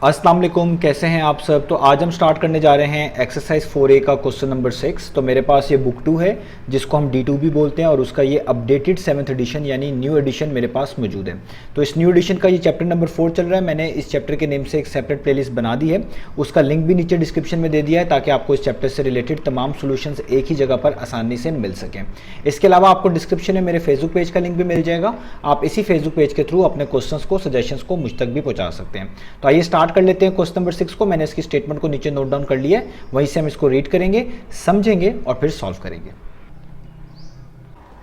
अस्सलाम वालेकुम, कैसे हैं आप सब। तो आज हम स्टार्ट करने जा रहे हैं एक्सरसाइज 4A का क्वेश्चन नंबर 6। तो मेरे पास ये बुक 2 है जिसको हम D2 भी बोलते हैं और उसका ये अपडेटेड 7th एडिशन यानी न्यू एडिशन मेरे पास मौजूद है। तो इस न्यू एडिशन का ये चैप्टर नंबर 4 चल रहा है। मैंने इस चैप्टर के नेम से एक सेपरेट प्लेलिस्ट बना दी है, उसका लिंक भी नीचे डिस्क्रिप्शन में दे दिया है ताकि आपको इस चैप्टर से रिलेटेड तमाम सोल्यूशंस एक ही जगह पर आसानी से मिल सकें। इसके अलावा आपको डिस्क्रिप्शन में मेरे फेसबुक पेज का लिंक भी मिल जाएगा, आप इसी फेसबुक पेज के थ्रू अपने क्वेश्चंस को, सजेशंस को मुझ तक भी पहुंचा सकते हैं। तो आइए स्टार्ट कर लेते हैं क्वेश्चन नंबर 6 को। मैंने इसकी स्टेटमेंट को नीचे नोट डाउन कर लिया है, वहीं से हम इसको रीड करेंगे, समझेंगे और फिर सॉल्व करेंगे।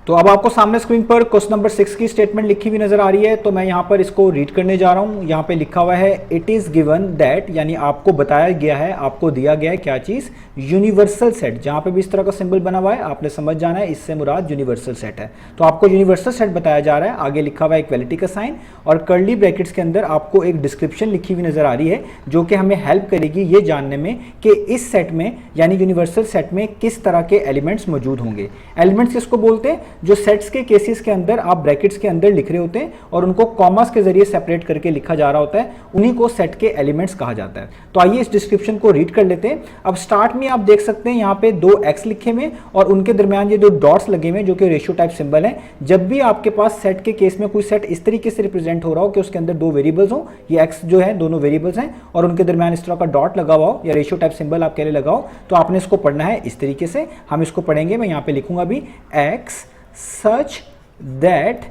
तो अब आपको सामने स्क्रीन पर क्वेश्चन नंबर 6 की स्टेटमेंट लिखी हुई नजर आ रही है। तो मैं यहां पर इसको रीड करने जा रहा हूं। यहां पे लिखा हुआ है इट इज गिवन दैट, यानी आपको बताया गया है, आपको दिया गया है क्या चीज, यूनिवर्सल सेट। जहां पे भी इस तरह का सिंबल बना हुआ है आपने समझ जाना है इससे मुराद यूनिवर्सल सेट है। तो आपको यूनिवर्सल सेट बताया जा रहा है, आगे लिखा हुआ है इक्वालिटी का साइन और कर्ली ब्रैकेट्स के अंदर आपको एक डिस्क्रिप्शन लिखी हुई नजर आ रही है जो कि हमें हेल्प करेगी ये जानने में कि इस सेट में यानी यूनिवर्सल सेट में किस तरह के एलिमेंट्स मौजूद होंगे। एलिमेंट्स किसको बोलते हैं? जो सेट्स के केसेस के अंदर आप ब्रैकेट्स के अंदर लिख रहे होते हैं और उनको कॉमास के जरिए सेपरेट करके लिखा जा रहा होता है, उन्हीं को सेट के एलिमेंट्स कहा जाता है। तो आइए इस डिस्क्रिप्शन को रीड कर लेते हैं। अब स्टार्ट में आप देख सकते हैं यहाँ पे 2 एक्स लिखे हुए और उनके दरमियान ये 2 डॉट्स लगे हुए जो कि रेशियो टाइप सिंबल है। जब भी आपके पास सेट के केस में कोई सेट इस तरीके से रिप्रेजेंट हो रहा हो कि उसके अंदर 2 वेरिएबल्स हो, ये एक्स जो है दोनों वेरिएबल्स हैं और उनके दरमियान इस तरह का डॉट लगा हुआ हो या रेशियो टाइप सिंबल आप कह रहे लगाओ, तो आपने इसको पढ़ना है इस तरीके से। हम इसको पढ़ेंगे, मैं यहाँ पे लिखूंगा भी एक्स सच दैट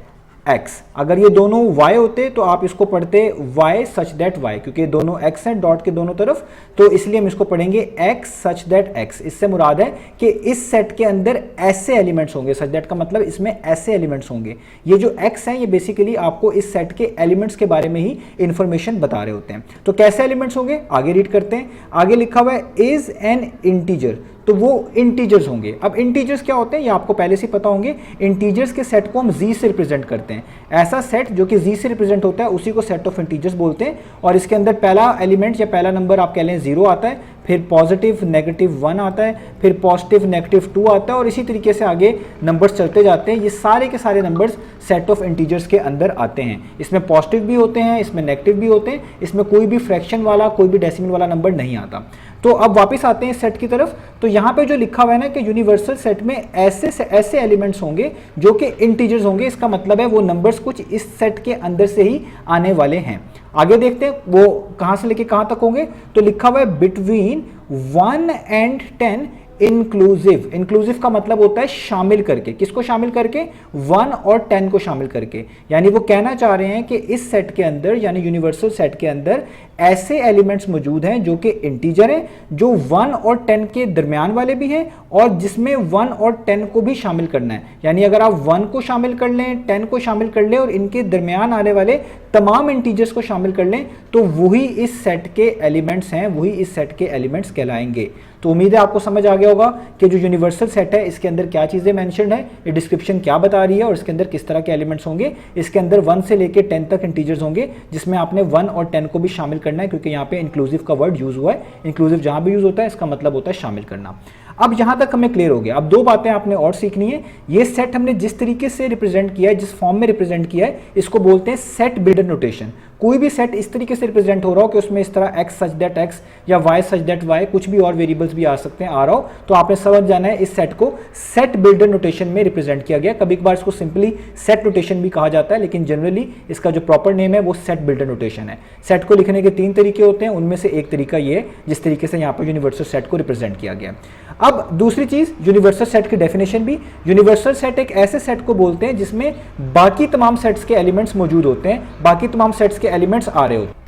x। अगर ये दोनों y होते तो आप इसको पढ़ते y सच दैट y, क्योंकि दोनों x हैं डॉट के दोनों तरफ, तो इसलिए हम इसको पढ़ेंगे x सच दैट x। इससे मुराद है कि इस सेट के अंदर ऐसे एलिमेंट्स होंगे, सच दैट का मतलब इसमें ऐसे एलिमेंट्स होंगे। ये जो x हैं ये बेसिकली आपको इस सेट के एलिमेंट्स के बारे में ही इंफॉर्मेशन बता रहे होते हैं। तो कैसे एलिमेंट्स होंगे आगे रीड करते हैं। आगे लिखा हुआ है इज एन इंटीजर, तो वो इंटीजर्स होंगे। अब इंटीजर्स क्या होते हैं ये आपको पहले से पता होंगे। इंटीजर्स के सेट को हम z से रिप्रेजेंट करते हैं। ऐसा सेट जो कि z से रिप्रेजेंट होता है उसी को सेट ऑफ इंटीजर्स बोलते हैं और इसके अंदर पहला एलिमेंट या पहला नंबर आप कह लें 0 आता है, फिर पॉजिटिव नेगेटिव 1 आता है, फिर पॉजिटिव नेगेटिव 2 आता है और इसी तरीके से आगे नंबर्स चलते जाते हैं। ये सारे के सारे नंबर्स सेट ऑफ इंटीजर्स के अंदर आते हैं। इसमें पॉजिटिव भी होते हैं, इसमें नेगेटिव भी होते हैं, इसमें कोई भी फ्रैक्शन वाला, कोई भी डेसिमल वाला नंबर नहीं आता। तो अब वापस आते हैं इस सेट की तरफ। तो यहाँ पे जो लिखा हुआ है ना कि यूनिवर्सल सेट में ऐसे एलिमेंट्स होंगे जो कि इंटीजर्स होंगे, इसका मतलब है वो नंबर्स कुछ इस सेट के अंदर से ही आने वाले हैं। आगे देखते हैं वो कहां से लेके कहां तक होंगे। तो लिखा हुआ है बिटवीन 1 and 10 इंक्लूसिव। इंक्लूसिव का मतलब होता है शामिल करके। किसको शामिल करके? 1 और 10 को शामिल करके। यानी वो कहना चाह रहे हैं कि इस सेट के अंदर यानी यूनिवर्सल सेट के अंदर ऐसे एलिमेंट्स मौजूद हैं जो कि इंटीजर हैं, जो 1 और 10 के दरमियान वाले भी हैं और जिसमें 1 और 10 को भी शामिल करना है। यानी अगर आप 1 को शामिल कर लें, 10 को शामिल कर लें और इनके दरमियान आने वाले तमाम इंटीजर्स को शामिल कर लें तो वही इस सेट के एलिमेंट्स हैं, वही इस सेट के एलिमेंट्स कहलाएंगे। तो उम्मीद है आपको समझ आ गया होगा कि जो यूनिवर्सल सेट है इसके अंदर क्या चीज़ें मेंशन्ड है, ये डिस्क्रिप्शन क्या बता रही है और इसके अंदर किस तरह के एलिमेंट्स होंगे। इसके अंदर 1 से लेकर 10 तक इंटीजर्स होंगे जिसमें आपने 1 और 10 को भी शामिल करना है, क्योंकि यहाँ पे इंक्लूसिव का वर्ड यूज हुआ है। इंक्लूसिव जहां भी यूज होता है इसका मतलब होता है शामिल करना। अब यहां तक हमें क्लियर हो गया। अब 2 बातें आपने और सीखनी है। ये सेट हमने जिस तरीके से रिप्रेजेंट किया है, जिस फॉर्म में रिप्रेजेंट किया है, इसको बोलते हैं सेट बिल्डर नोटेशन। कोई भी सेट इस तरीके से रिप्रेजेंट हो रहा हो कि उसमें इस तरह x सच दैट x या y सच दैट y, कुछ भी और वेरिएबल्स भी आ सकते हैं, आ रहा हो, तो आपने समझ जाना है इस सेट को सेट बिल्डर नोटेशन में रिप्रेजेंट किया गया। कभी कभार इसको सिंपली सेट नोटेशन भी कहा जाता है, लेकिन जनरली इसका जो प्रॉपर नेम है वो सेट बिल्डर नोटेशन है। सेट को लिखने के 3 तरीके होते हैं, उनमें से एक तरीका ये है जिस तरीके से यहाँ पर यूनिवर्सल सेट को रिप्रेजेंट किया गया। अब दूसरी चीज, यूनिवर्सल सेट की डेफिनेशन भी। यूनिवर्सल सेट एक ऐसे सेट को बोलते हैं जिसमें बाकी तमाम सेट्स के एलिमेंट्स मौजूद होते हैं, बाकी तमाम सेट्स के एलिमेंट्स आ रहे होते हैं।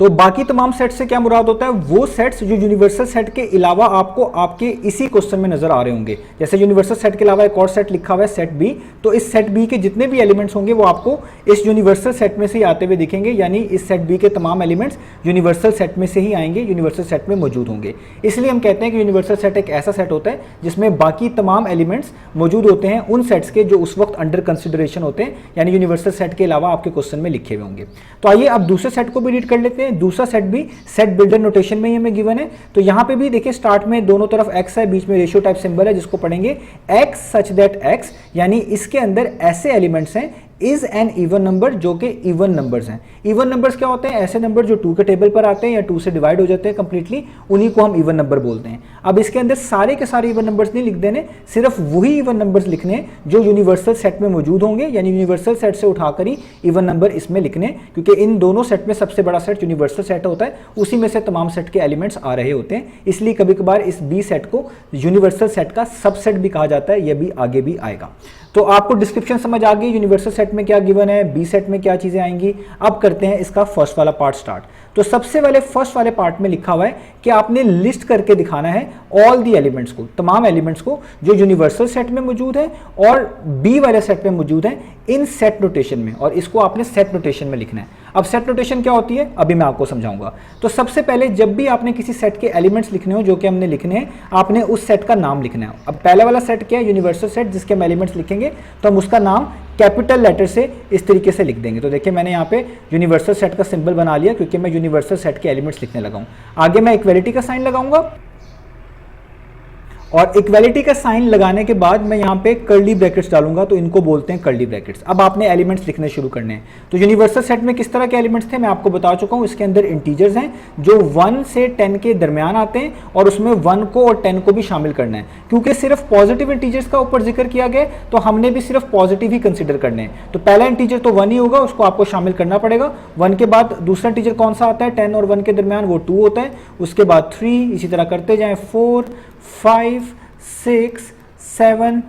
तो बाकी तमाम सेट से क्या मुराद होता है? वो सेट्स जो यूनिवर्सल सेट के अलावा आपको आपके इसी क्वेश्चन में नजर आ रहे होंगे। जैसे यूनिवर्सल सेट के अलावा एक और सेट लिखा हुआ है सेट बी, तो इस सेट बी के जितने भी एलिमेंट्स होंगे वो आपको इस यूनिवर्सल सेट में से ही आते हुए दिखेंगे। यानी इस सेट बी के तमाम एलिमेंट्स यूनिवर्सल सेट में से ही आएंगे, यूनिवर्सल सेट में मौजूद होंगे। इसलिए हम कहते हैं कि यूनिवर्सल सेट एक ऐसा सेट होता है जिसमें बाकी तमाम एलिमेंट्स मौजूद होते हैं उन सेट्स के जो उस वक्त अंडर कंसिडरेशन होते हैं, यानी यूनिवर्सल सेट के अलावा आपके क्वेश्चन में लिखे हुए होंगे। तो आइए अब दूसरे सेट को भी रीड कर लेते हैं। दूसरा सेट भी सेट बिल्डर नोटेशन में ही हमें गिवन है। तो यहां पे भी देखिए स्टार्ट में दोनों तरफ x है, बीच में रेशियो टाइप सिंबल है जिसको पढ़ेंगे x सच दैट x, यानी इसके अंदर ऐसे एलिमेंट्स हैं इज एन इवन नंबर, जो कि इवन नंबर्स हैं। इवन नंबर्स क्या होते हैं? ऐसे नंबर जो 2 के टेबल पर आते हैं या 2 से डिवाइड हो जाते हैं कंप्लीटली, उन्हीं को हम इवन नंबर बोलते हैं। अब इसके अंदर सारे के सारे इवन नंबर्स नहीं लिख देने, सिर्फ वही इवन नंबर्स लिखने जो यूनिवर्सल सेट में मौजूद होंगे, यानी यूनिवर्सल सेट से उठाकर ही इवन नंबर इसमें लिखने, क्योंकि इन दोनों सेट में सबसे बड़ा सेट यूनिवर्सल सेट होता है, उसी में से तमाम सेट के एलिमेंट्स आ रहे होते हैं। इसलिए कभी कभार इस बी सेट को यूनिवर्सल सेट का सबसेट भी कहा जाता है, यह भी आगे भी आएगा। तो आपको डिस्क्रिप्शन समझ आ गई, यूनिवर्सल सेट में क्या गिवन है, बी सेट में क्या चीजें आएंगी। अब करते हैं इसका फर्स्ट वाला पार्ट स्टार्ट। तो सबसे पहले फर्स्ट वाले पार्ट में लिखा हुआ है कि आपने लिस्ट करके दिखाना है ऑल दी एलिमेंट्स को, तमाम एलिमेंट्स को जो यूनिवर्सल सेट में मौजूद है और बी वाले सेट में मौजूद है, इन सेट नोटेशन में, और इसको आपने सेट नोटेशन में लिखना है। अब सेट नोटेशन क्या होती है अभी मैं आपको समझाऊंगा। तो सबसे पहले जब भी आपने किसी सेट के एलिमेंट्स लिखने हो, जो कि हमने लिखने हैं, आपने उस सेट का नाम लिखना है। अब पहले वाला सेट क्या है? यूनिवर्सल सेट, जिसके हम एलिमेंट्स लिखेंगे तो हम उसका नाम कैपिटल लेटर से इस तरीके से लिख देंगे। तो देखिए मैंने यहाँ पे यूनिवर्सल सेट का सिंबल बना लिया, क्योंकि मैं यूनिवर्सल सेट के एलिमेंट्स लिखने लगा हूँ। आगे मैं इक्वलिटी का साइन लगाऊंगा, और इक्वालिटी का साइन लगाने के बाद मैं यहाँ पे कर्ली ब्रैकेट्स डालूंगा, तो इनको बोलते हैं कर्ली ब्रैकेट्स। अब आपने एलिमेंट्स लिखने शुरू करने हैं। तो यूनिवर्सल सेट में किस तरह के एलिमेंट्स थे मैं आपको बता चुका हूँ। इसके अंदर इंटीजर्स हैं जो 1 से 10 के दरमियान आते हैं, और उसमें 1 को और 10 को भी शामिल करना है। क्योंकि सिर्फ पॉजिटिव इंटीजर्स का ऊपर जिक्र किया गया, तो हमने भी सिर्फ पॉजिटिव ही कंसिडर करने हैं। तो पहला इंटीजर तो 1 ही होगा, उसको आपको शामिल करना पड़ेगा। 1 के बाद दूसरा इंटीजर कौन सा आता है? 10 और 1 के दरमियान, वो 2 होता है। उसके बाद 3, इसी तरह करते जाएं, 4, 5, 6, 7,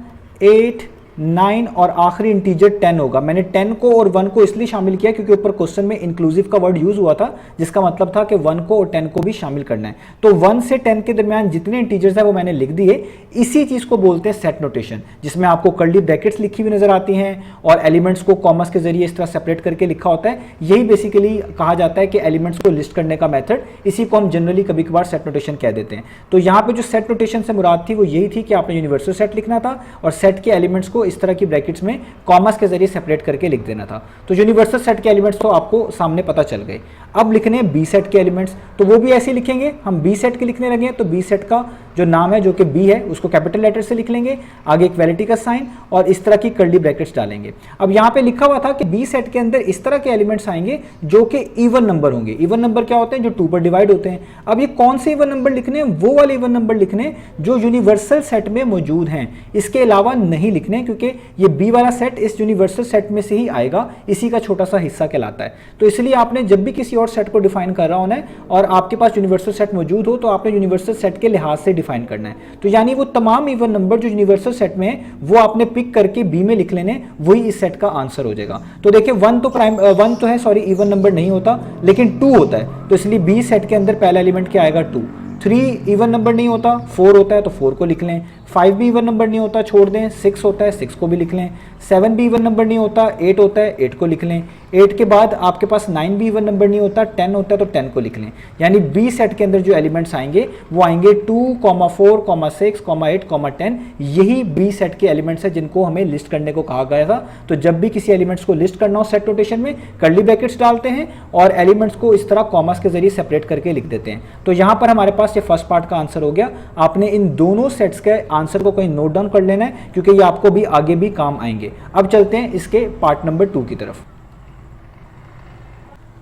8, 9 और आखिरी इंटीजर 10 होगा। मैंने 10 को और 1 को इसलिए शामिल किया क्योंकि ऊपर क्वेश्चन में इंक्लूसिव का वर्ड यूज हुआ था, जिसका मतलब था कि 1 को और 10 को भी शामिल करना है। तो 1 से 10 के दरमियान जितने इंटीजर्स है वो मैंने लिख दिए। इसी चीज को बोलते हैं सेट नोटेशन, जिसमें आपको कर्ली ब्रैकेट्स लिखी हुई नजर आती हैं और एलिमेंट्स को कॉमर्स के जरिए इस तरह सेपरेट करके लिखा होता है। यही बेसिकली कहा जाता है कि एलिमेंट्स को लिस्ट करने का मेथड, इसी को हम जनरली कभी कभार सेट नोटेशन कह देते हैं। तो यहाँ पे जो सेट नोटेशन से मुराद थी वो यही थी कि आपने यूनिवर्सल सेट लिखना था और सेट के एलिमेंट्स को इस तरह की ब्रैकेट्स में कॉमर्स के जरिए सेपरेट करके लिख देना था। तो यूनिवर्सल सेट के एलिमेंट्स तो आपको सामने पता चल गए। अब लिखने हैं बी सेट के एलिमेंट्स, तो वो भी ऐसे लिखेंगे। हम बी सेट के लिखने लगे हैं, तो बी सेट का जो नाम है, जो कि बी है, उसको कैपिटल लेटर से लिख लेंगे, आगे इक्वालिटी का साइन और इस तरह की कर्ली ब्रैकेट्स डालेंगे। अब यहाँ पे लिखा हुआ था कि बी सेट के अंदर इस तरह के एलिमेंट्स आएंगे जो कि इवन नंबर होंगे। इवन नंबर क्या होते हैं? जो 2 पर डिवाइड होते हैं। अब ये कौन से इवन नंबर लिखने हैं? वो वाले इवन नंबर लिखने जो यूनिवर्सल सेट में मौजूद हैं, इसके अलावा नहीं लिखने, क्योंकि ये बी वाला सेट इस यूनिवर्सल सेट में से ही आएगा, इसी का छोटा सा हिस्सा कहलाता है। तो इसलिए आपने जब भी किसी और सेट को डिफाइन कर रहा होना है और आपके पास यूनिवर्सल सेट मौजूद हो, तो आपने यूनिवर्सल सेट के लिहाज से डिफाइन करना है। तो यानी वो तमाम इवन नंबर जो यूनिवर्सल सेट में है वो आपने पिक करके बी में लिख लेने, वही इस सेट का आंसर हो जाएगा। तो देखिए 1 तो है, सॉरी, इवन नंबर नहीं होता, लेकिन 2 होता है। तो इसलिए बी सेट के अंदर पहला एलिमेंट क्या आएगा? 2। 3 इवन नंबर नहीं होता, 4 होता है, तो 4 को लिख लें। 5 भी इवन नंबर नहीं होता, छोड़ दें। 6 होता है, 6 को भी लिख लें। 7 भी इवन नंबर नहीं होता, 8 होता है, 8 को लिख लें। 8 के बाद आपके पास 9 भी इवन नंबर नहीं होता, 10 होता है, तो 10 को लिख लें। यानी बी सेट के अंदर जो एलिमेंट्स आएंगे वो आएंगे 2, 4, 6, 8, 10। यही बी सेट के एलिमेंट्स है जिनको हमें लिस्ट करने को कहा गया था। तो जब भी किसी एलिमेंट्स को लिस्ट करना हो सेट नोटेशन में, कर्ली ब्रैकेट्स डालते हैं और एलिमेंट्स को इस तरह कॉमर्स के जरिए सेपरेट करके लिख देते हैं। तो यहां पर हमारे पास ये फर्स्ट पार्ट का आंसर हो गया। आपने इन दोनों सेट्स के आंसर को कहीं नोट डाउन कर लेना है, क्योंकि ये आपको भी आगे भी काम आएंगे। अब चलते हैं इसके पार्ट नंबर 2 की तरफ।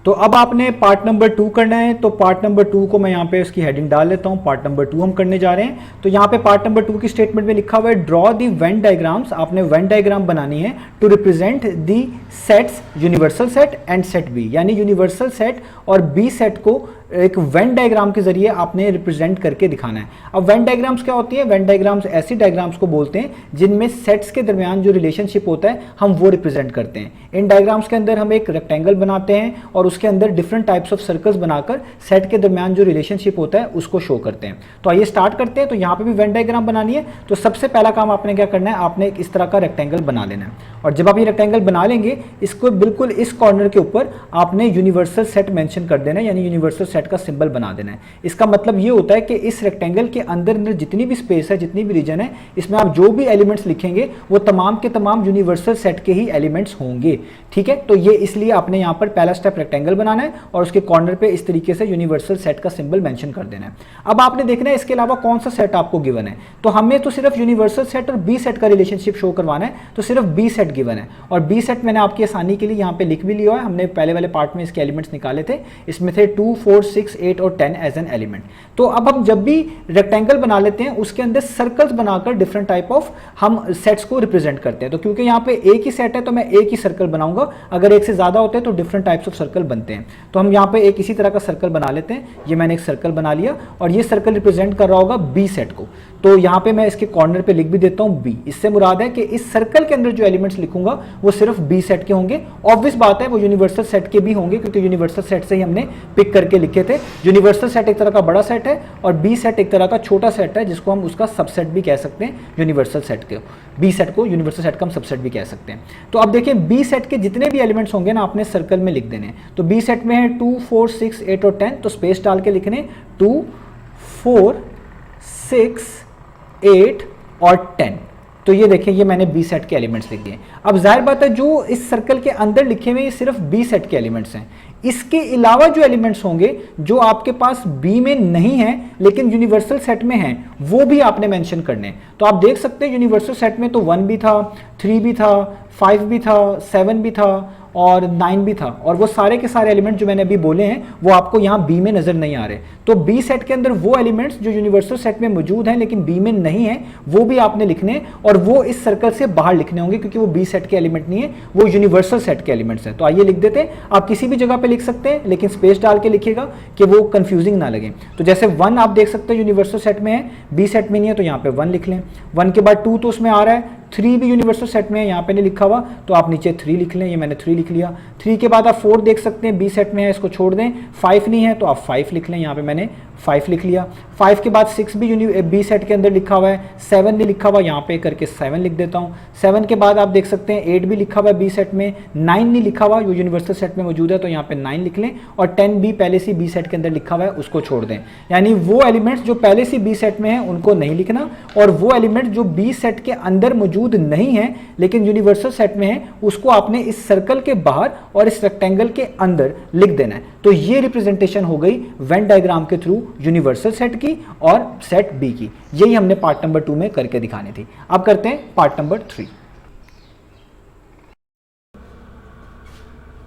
तो अब आपने पार्ट नंबर 2 करना है। तो पार्ट नंबर 2 को मैं यहाँ पे उसकी हेडिंग डाल लेता हूँ। पार्ट नंबर 2 हम करने जा रहे हैं। तो यहाँ पे पार्ट नंबर 2 की स्टेटमेंट में लिखा हुआ है, ड्रॉ दी वेन डायग्राम्स। आपने वेन डायग्राम बनानी है to represent the sets universal set and set B, यानी यूनिवर्सल सेट और बी सेट को एक वेन डायग्राम के जरिए आपने रिप्रेजेंट करके दिखाना है। अब वेन डायग्राम्स क्या होती है? वेन डायग्राम्स ऐसी डायग्राम्स को बोलते हैं जिनमें सेट्स के दरमियान जो रिलेशनशिप होता है हम वो रिप्रेजेंट करते हैं। इन डायग्राम्स के अंदर हम एक रेक्टेंगल बनाते हैं और उसके अंदर डिफरेंट टाइप्स ऑफ सर्कल्स बनाकर सेट के दरमियान जो रिलेशनशिप होता है उसको शो करते हैं। तो आइए स्टार्ट करते हैं। तो यहाँ पे भी वेन डायग्राम बनानी है। तो सबसे पहला काम आपने क्या करना है? आपने इस तरह का रेक्टेंगल बना लेना है, और जब आप ये रेक्टेंगल बना लेंगे, इसको बिल्कुल इस कॉर्नर के ऊपर आपने यूनिवर्सल सेट मेंशन कर देना है, यानी यूनिवर्सल सेट सेट का सिंबल बना देना है। इसका मतलब ये होता है कि इस रेक्टेंगल के अंदर अंदर जितनी भी स्पेस है, जितनी भी रीजन है, इसमें आप जो भी एलिमेंट्स लिखेंगे वो तमाम के तमाम यूनिवर्सल सेट के ही एलिमेंट्स होंगे। ठीक है, तो ये इसलिए आपने यहाँ पर पहला स्टेप रेक्टेंगल बनाना है और उसके कॉर्नर पे इस तरीके से यूनिवर्सल सेट का सिंबल मेंशन कर देना है। अब आपने देखना है इसके अलावा कौन सा सेट आपको गिवन है, तो हमें तो सिर्फ यूनिवर्सल सेट और बी सेट का रिलेशनशिप शो करवाना है, तो सिर्फ बी सेट गिवन है। और बी सेट मैंने आपकी आसानी के लिए यहाँ पे लिख भी लिया है, हमने पहले वाले पार्ट में इसके एलिमेंट्स निकाले थे, इसमें थे 2, 4, 6, 8 और 10 एज एन एलिमेंट। तो अब हम जब भी रेक्टेंगल बना लेते हैं उसके अंदर सर्कल्स बनाकर डिफरेंट टाइप ऑफ हम सेट्स को रिप्रेजेंट करते हैं। तो क्योंकि यहाँ पे एक ही सेट है तो मैं एक ही सर्कल बनाऊंगा, अगर एक से ज्यादा होते हैं तो डिफरेंट टाइप्स ऑफ सर्कल बनते हैं। तो हम यहाँ पे एक इसी तरह का सर्कल बना लेते हैं। ये मैंने एक सर्कल बना लिया और ये सर्कल रिप्रेजेंट कर रहा होगा बी सेट को। तो यहाँ पे मैं इसके कॉर्नर पे लिख भी देता हूँ बी। इससे मुराद है कि इस सर्कल के अंदर जो एलिमेंट्स लिखूंगा वो सिर्फ बी सेट के होंगे। ऑब्वियस बात है वो यूनिवर्सल सेट के भी होंगे क्योंकि यूनिवर्सल सेट से ही हमने पिक करके लिखे थे। यूनिवर्सल सेट एक तरह का बड़ा सेट है और बी सेट एक तरह का छोटा सेट है जिसको हम उसका सबसेट भी कह सकते हैं। यूनिवर्सल सेट के बी सेट को यूनिवर्सल सेट का हम सबसेट भी कह सकते हैं। तो अब देखिए बी सेट के जितने भी एलिमेंट्स होंगे ना आपने सर्कल में लिख देने। तो बी सेट में है 2, 4, 6, 8 और 10, तो स्पेस डाल के लिखने 2, 4, 6, 8 और 10। तो ये देखिए ये मैंने बी सेट के एलिमेंट्स लिख दिए। अब जाहिर बात है जो इस सर्कल के अंदर लिखे हुए ये सिर्फ बी सेट के एलिमेंट्स हैं। इसके अलावा जो एलिमेंट्स होंगे जो आपके पास बी में नहीं है लेकिन यूनिवर्सल सेट में हैं वो भी आपने मेंशन करने। तो आप देख सकते हैं यूनिवर्सल सेट में तो 1 भी था, 3 भी था, 5 भी था, 7 भी था और 9 भी था, और वो सारे के सारे एलिमेंट जो मैंने अभी बोले हैं वो आपको यहाँ बी में नजर नहीं आ रहे। तो बी सेट के अंदर वो एलिमेंट्स जो यूनिवर्सल सेट में मौजूद हैं लेकिन बी में नहीं है वो भी आपने लिखने और वो इस सर्कल से बाहर लिखने होंगे क्योंकि वो बी सेट के एलिमेंट नहीं है, वो यूनिवर्सल सेट के एलिमेंट्स हैं। तो आइए लिख देते हैं। आप किसी भी जगह पे लिख सकते हैं लेकिन स्पेस डाल के लिखिएगा कि वो कंफ्यूजिंग ना लगे। तो जैसे 1 आप देख सकते हैं यूनिवर्सल सेट में है, बी सेट में नहीं है तो यहाँ पे 1 लिख लें। 1 के बाद 2 तो उसमें आ रहा है, 3 भी यूनिवर्सल सेट में है, यहाँ पे नहीं लिखा हुआ तो आप नीचे 3 लिख लें। ये मैंने 3 लिख लिया। 3 के बाद आप 4 देख सकते हैं बी सेट में है, इसको छोड़ दें। 5 नहीं है तो आप 5 लिख लें, यहाँ पे मैंने 5 लिख लिया। 5 के बाद 6 भी बी सेट के अंदर लिखा हुआ है, 7 नहीं लिखा हुआ, यहाँ पे करके 7 लिख देता हूँ। 7 के बाद आप देख सकते हैं 8 भी लिखा हुआ है बी सेट में, 9 नहीं लिखा हुआ, वो यूनिवर्सल सेट में मौजूद है तो यहाँ पे 9 लिख लें, और 10 भी पहले से बी सेट के अंदर लिखा हुआ है उसको छोड़ दें। यानी वो एलिमेंट्स जो पहले से बी सेट में है उनको नहीं लिखना, और वो एलिमेंट जो बी सेट के अंदर मौजूद नहीं है लेकिन यूनिवर्सल सेट में है उसको आपने इस सर्कल के बाहर और इस रेक्टेंगल के अंदर लिख देना है। तो ये रिप्रेजेंटेशन हो गई वेन डायग्राम के थ्रू यूनिवर्सल सेट की और सेट बी की। यही हमने पार्ट नंबर 2 में करके दिखानी थी। अब करते हैं पार्ट नंबर 3।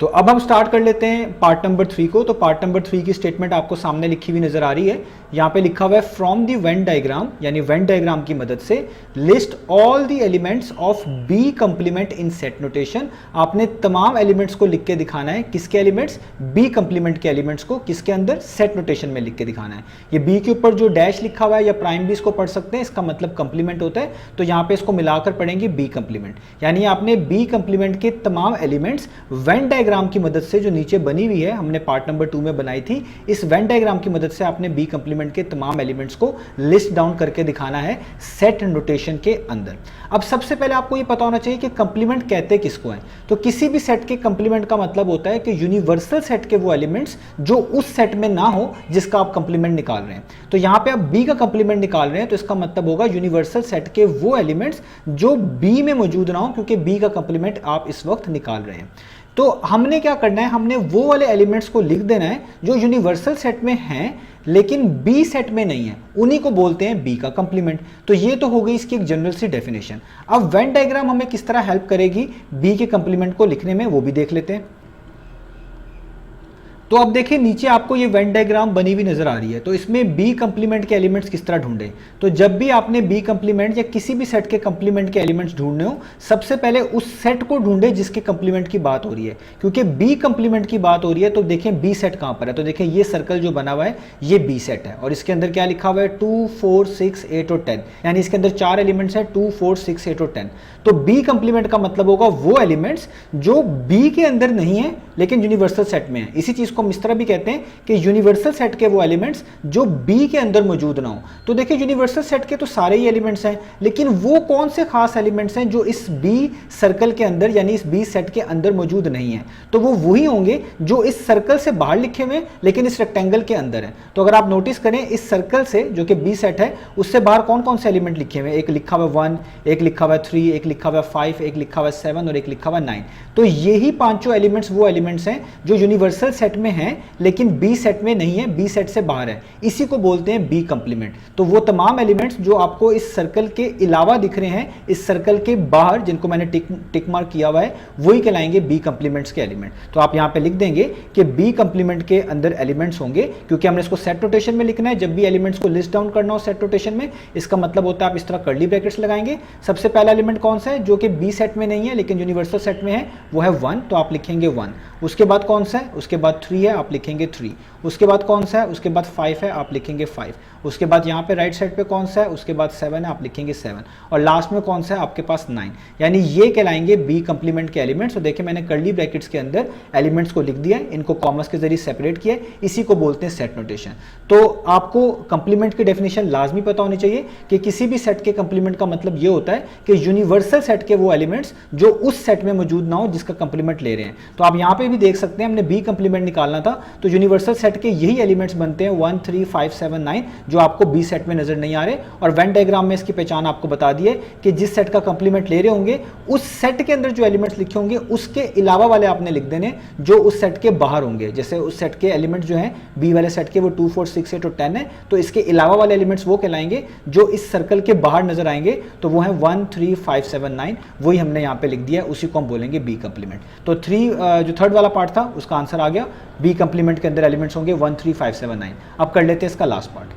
तो अब हम स्टार्ट कर लेते हैं पार्ट नंबर 3 को। तो पार्ट नंबर 3 की स्टेटमेंट आपको सामने लिखी हुई नजर आ रही है। यहाँ पे लिखा हुआ है फ्रॉम द वेन डायग्राम, यानी वेन डायग्राम की मदद से list all the elements of B complement in set notation. आपने तमाम एलिमेंट्स को लिख के दिखाना है। किसके एलिमेंट्स? बी कंप्लीमेंट के एलिमेंट्स को किसके अंदर? सेट नोटेशन में लिख के दिखाना है। ये बी के ऊपर जो डैश लिखा हुआ है या प्राइम बी इसको पढ़ सकते हैं, इसका मतलब कंप्लीमेंट होता है। तो यहाँ पे इसको मिलाकर पढ़ेंगे बी कंप्लीमेंट, यानी आपने बी कंप्लीमेंट के तमाम एलिमेंट्स वेन डायग्राम की मदद से जो नीचे बनी हुई है, हमने पार्ट नंबर 2 में बनाई थी, इस वेन डायग्राम की मदद से आपने बी कंप्लीमेंट के तमाम एलिमेंट्स को लिस्ट डाउन करके दिखाना है सेट नोटेशन के अंदर। अब सबसे पहले आपको ये पता होना चाहिए कि कंप्लीमेंट कहते किसको हैं। तो किसी भी सेट के कंप्लीमेंट का मतलब होता है कि यूनिवर्सल सेट के वो एलिमेंट्स जो उस सेट में ना हो जिसका आप कंप्लीमेंट निकाल रहे हैं। तो यहां पे आप बी का कंप्लीमेंट निकाल रहे हैं तो इसका मतलब होगा यूनिवर्सल सेट के वो एलिमेंट्स जो बी में मौजूद ना हो, क्योंकि बी का कंप्लीमेंट आप इस वक्त निकाल रहे हैं। तो हमने क्या करना है, हमने वो वाले एलिमेंट्स को लिख देना है जो यूनिवर्सल सेट में हैं लेकिन बी सेट में नहीं है, उन्हीं को बोलते हैं बी का कंप्लीमेंट। तो ये तो हो गई इसकी एक जनरल सी डेफिनेशन। अब वेन डायग्राम हमें किस तरह हेल्प करेगी बी के कंप्लीमेंट को लिखने में, वो भी देख लेते हैं। तो अब देखिए नीचे आपको ये वेन डायग्राम बनी हुई नजर आ रही है। तो इसमें बी कंप्लीमेंट के एलिमेंट्स किस तरह ढूंढे। तो जब भी आपने बी कंप्लीमेंट या किसी भी सेट के कंप्लीमेंट के एलिमेंट्स ढूंढने हो, सबसे पहले उस सेट को ढूंढे जिसके कंप्लीमेंट की बात हो रही है। क्योंकि बी कंप्लीमेंट की बात हो रही है तो देखें बी सेट कहां पर है। तो देखें ये सर्कल जो बना हुआ है ये बी सेट है और इसके अंदर क्या लिखा हुआ है 2, 4, 6, 8 और 10, यानी इसके अंदर 4 एलिमेंट्स हैं 2, 4, 6, 8 और 10। तो बी कंप्लीमेंट का मतलब होगा वो एलिमेंट्स जो बी के अंदर नहीं है लेकिन यूनिवर्सल सेट में है। इसी चीज को हम इस तरह भी कहते हैं कि यूनिवर्सल सेट के वो एलिमेंट्स जो बी के अंदर मौजूद ना हो। तो देखिए यूनिवर्सल सेट के तो सारे ही एलिमेंट्स हैं, लेकिन वो कौन से खास एलिमेंट्स हैं जो इस बी सर्कल के अंदर यानी इस बी सेट के अंदर मौजूद नहीं है। तो वो वही होंगे जो इस सर्कल से बाहर लिखे हुए लेकिन इस रेक्टेंगल के अंदर है। तो अगर आप नोटिस करें इस सर्कल से जो कि बी सेट है उससे बाहर कौन कौन से एलिमेंट लिखे हुए हैं, एक लिखा हुआ 1, एक लिखा हुआ 3, एक लिखा हुआ 5, एक लिखा हुआ 7 और एक लिखा हुआ 9। तो यही पांचों एलिमेंट्स वो एलिमेंट्स हैं जो यूनिवर्सल सेट में हैं लेकिन बी सेट में नहीं है, बी सेट से बाहर है। इसी को बोलते हैं बी कंप्लीमेंट। तो वो तमाम एलिमेंट्स जो आपको इस सर्कल के अलावा दिख रहे हैं, इस सर्कल के बाहर जिनको मैंने टिक मार्क किया हुआ है, वही कहलाएंगे बी कंप्लीमेंट्स के एलिमेंट। तो आप यहां पे लिख देंगे कि बी कंप्लीमेंट के अंदर एलिमेंट्स होंगे, क्योंकि हमने इसको सेट रोटेशन में लिखना है। जब भी एलिमेंट्स को लिस्ट डाउन करना हो सेट रोटेशन में, इसका मतलब होता है आप इस तरह कर्ली ब्रैकेट्स लगाएंगे। सबसे पहला एलिमेंट कौन सा है जो कि बी सेट में नहीं है लेकिन यूनिवर्सल सेट में है, वो है 1, तो आप लिखेंगे 1। उसके बाद कौन सा है, उसके बाद 3 है, आप लिखेंगे 3। उसके बाद कौन सा है, उसके बाद 5 है, आप लिखेंगे 5। उसके बाद यहाँ पे राइट साइड पे कौन सा है, उसके बाद 7 है, आप लिखेंगे 7। और लास्ट में कौन सा है आपके पास 9। यानी ये कहलाएंगे बी कंप्लीमेंट के एलिमेंट्स। तो देखिए मैंने कर्ली ब्रैकेट्स के अंदर एलिमेंट्स को लिख दिया है, इनको कॉमर्स के जरिए सेपरेट किया है, इसी को बोलते हैं सेट नोटेशन। तो आपको कंप्लीमेंट की डेफिनेशन लाजमी पता होनी चाहिए कि किसी भी सेट के कंप्लीमेंट का मतलब ये होता है कि यूनिवर्सल सेट के वो एलिमेंट्स जो उस सेट में मौजूद ना हो जिसका कंप्लीमेंट ले रहे हैं। तो आप यहाँ पे भी देख सकते हैं हमने बी कंप्लीमेंट निकालना था, तो यूनिवर्सल सेट के यही एलिमेंट्स बनते हैं 1, 3, 5, 7, 9 जो आपको बी सेट में नजर नहीं आ रहे। और वेन डायग्राम में इसकी पहचान आपको बता दी है कि जिस सेट का कंप्लीमेंट ले रहे होंगे उस सेट के अंदर जो एलिमेंट्स लिखे होंगे उसके अलावा वाले आपने लिख देने जो उस सेट के बाहर होंगे। जैसे उस सेट के एलिमेंट्स जो हैं बी वाले सेट के वो 2, 4, 6, 8 और 10 है, तो इसके अलावा वाले एलिमेंट्स वो कहलाएंगे जो इस सर्कल के बाहर नजर आएंगे, तो वो है 1, 3, 5, 7, 9। वही हमने यहाँ पे लिख दिया, उसी को हम बोलेंगे बी कंप्लीमेंट। तो जो थर्ड वाला पार्ट था उसका आंसर आ गया, बी कंप्लीमेंट के अंदर एलिमेंट्स होंगे 1, 3, 5, 7, 9। अब कर लेते हैं इसका लास्ट पार्ट।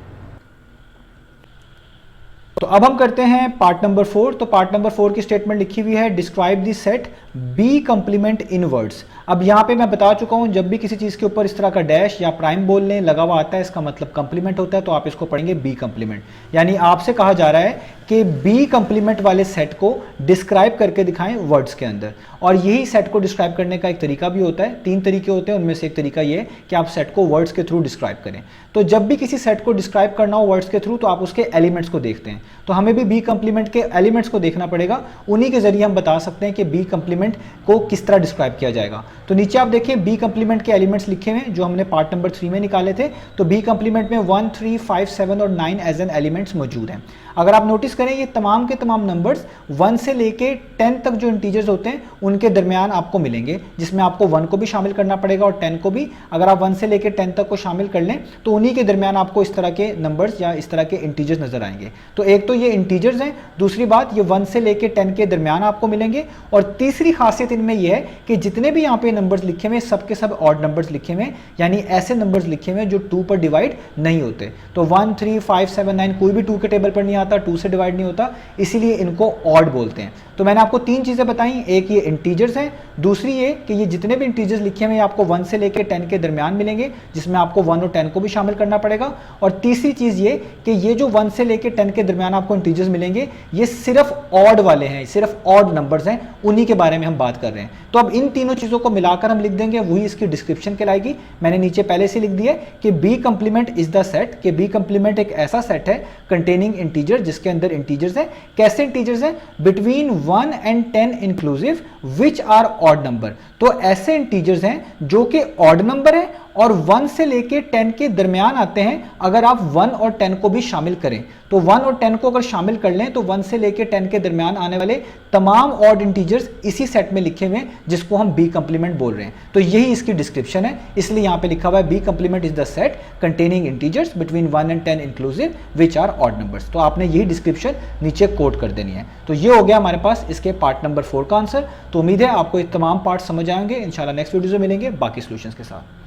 तो अब हम करते हैं पार्ट नंबर 4। तो पार्ट नंबर 4 की स्टेटमेंट लिखी हुई है, describe the set B complement in words. अब यहां पे मैं बता चुका हूं जब भी किसी चीज के ऊपर इस तरह का डैश या प्राइम बोल लें लगा हुआ आता है, इसका मतलब कंप्लीमेंट होता है, तो आप इसको पढ़ेंगे बी कंप्लीमेंट। यानी आपसे कहा जा रहा है कि बी कंप्लीमेंट वाले सेट को डिस्क्राइब करके दिखाएं वर्ड्स के अंदर। और यही सेट को डिस्क्राइब करने का एक तरीका भी होता है, 3 तरीके होते हैं, उनमें से एक तरीका यह है कि आप सेट को वर्ड्स के थ्रू डिस्क्राइब करें। तो जब भी किसी सेट को डिस्क्राइब करना हो वर्ड्स के थ्रू, तो आप उसके एलिमेंट्स को देखते हैं। तो हमें भी बी कंप्लीमेंट के एलिमेंट्स को देखना पड़ेगा, उन्हीं के जरिए हम बता सकते हैं कि बी कंप्लीमेंट को किस तरह डिस्क्राइब किया जाएगा। तो नीचे आप देखिए बी कंप्लीमेंट के एलिमेंट्स लिखे हुए जो हमने पार्ट नंबर 3 में निकाले थे। तो बी कंप्लीमेंट में 1, 3, 5, 7 और 9 एज एन एलिमेंट्स मौजूद हैं। अगर आप नोटिस करें ये तमाम के तमाम नंबर्स 1 से लेके 10 तक जो इंटीजर्स होते हैं उनके दरमियान आपको मिलेंगे, जिसमें आपको 1 को भी शामिल करना पड़ेगा और 10 को भी। अगर आप 1 से लेके 10 तक को शामिल कर लें तो उन्हीं के दरमियान आपको इस तरह के नंबर्स या इस तरह के इंटीजर्स नजर आएंगे। तो एक तो ये इंटीजर्स हैं, दूसरी बात ये 1 से लेके 10 के दरमियान आपको मिलेंगे, और तीसरी खासियत इनमें यह है कि जितने भी यहाँ पे नंबर्स लिखे हुए सब के सब ऑड नंबर्स लिखे हुए, यानी ऐसे नंबर्स लिखे हुए जो 2 पर डिवाइड नहीं होते। तो 1, 3, 5, 7, 9 कोई भी 2 के टेबल पर नहीं आता, 2 से डिवाइड नहीं होता, इसीलिए इनको ऑड बोलते हैं। तो मैंने आपको 3 चीजें बताई, एक ये इंटीजर्स हैं, दूसरी ये कि ये जितने भी इंटीजर्स लिखे हुए आपको 1 से लेकर 10 के दरमियान मिलेंगे, जिसमें आपको 1 और 10 को भी शामिल करना पड़ेगा। और तीसरी चीज ये कि ये जो 1 से लेकर 10 के दरमियान आपको इंटीजर्स मिलेंगे ये सिर्फ ऑड वाले हैं, सिर्फ ऑड नंबर्स हैं, उन्हीं के बारे में हम बात कर रहे हैं। तो अब इन तीनों चीजों को मिलाकर हम लिख देंगे, वही इसकी डिस्क्रिप्शन कहलाएगी। मैंने नीचे पहले से लिख दिया कि B complement is the set, कि बी कंप्लीमेंट एक ऐसा सेट है कंटेनिंग इंटीजर, जिसके अंदर इंटीजर्स हैं। कैसे इंटीजर्स हैं? Between 1 and 10 inclusive which are odd number. तो ऐसे इंटीजर्स हैं जो कि ऑड नंबर है और 1 से लेके 10 के दरमियान आते हैं। अगर आप 1 और 10 को भी शामिल करें तो 1 और 10 को अगर शामिल कर लें तो 1 से लेके 10 के दरमियान आने वाले तमाम ऑड इंटीजर्स इसी सेट में लिखे हुए हैं, जिसको हम बी कंप्लीमेंट बोल रहे हैं। तो यही इसकी डिस्क्रिप्शन है, इसलिए यहां पे लिखा हुआ है B complement is the set containing integers between 1 and 10 inclusive which are odd numbers. तो आपने यही डिस्क्रिप्शन नीचे कोट कर देनी है। तो ये हो गया हमारे पास इसके पार्ट नंबर 4 का आंसर। तो उम्मीद है आपको ये तमाम पार्ट समझ आएंगे। इंशाल्लाह नेक्स्ट वीडियो में मिलेंगे बाकी सॉल्यूशंस के साथ।